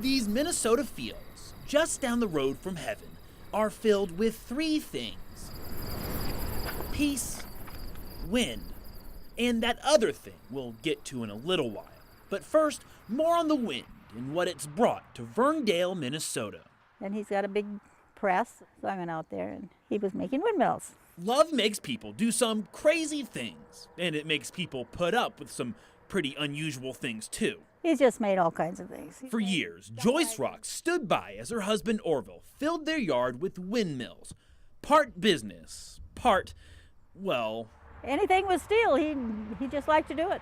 These Minnesota fields, just down the road from heaven, are filled with three things: peace, wind, and that other thing we'll get to in a little while. But first, more on the wind and what it's brought to Verndale, Minnesota. And he's got a big press, so I went out there and he was making windmills. Love makes people do some crazy things, and it makes people put up with some pretty unusual things too. He's just made all kinds of things. For years, Joyce Rock stood by as her husband Orville filled their yard with windmills. Part business, part, well... Anything with steel, he just liked to do it.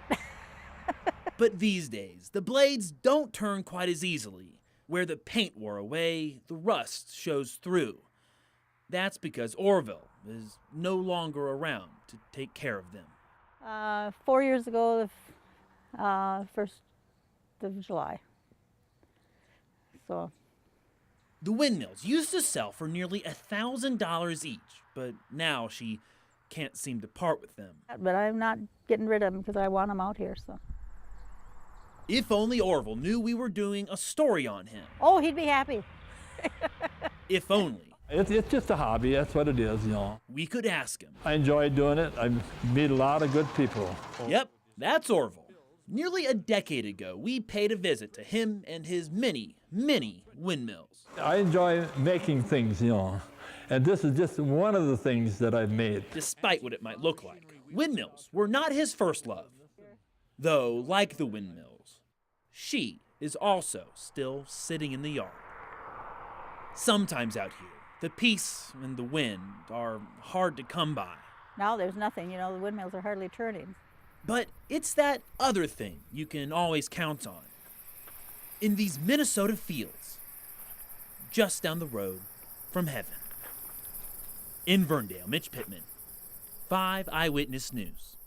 But these days, the blades don't turn quite as easily. Where the paint wore away, the rust shows through. That's because Orville is no longer around to take care of them. 4 years ago, the 1st of July. So. The windmills used to sell for nearly $1,000 each, but now she can't seem to part with them. But I'm not getting rid of them because I want them out here, so. If only Orville knew we were doing a story on him. Oh, he'd be happy. If only. It's just a hobby, that's what it is, you know. We could ask him. I enjoy doing it. I meet a lot of good people. Yep, that's Orville. Nearly a decade ago, we paid a visit to him and his many, many windmills. I enjoy making things, you know, and this is just one of the things that I've made. Despite what it might look like, windmills were not his first love. Though, like the windmills, she is also still sitting in the yard. Sometimes out here, the peace and the wind are hard to come by. Now there's nothing, you know, the windmills are hardly turning. But it's that other thing you can always count on. In these Minnesota fields, just down the road from heaven. In Verndale, Mitch Pittman, 5 Eyewitness News.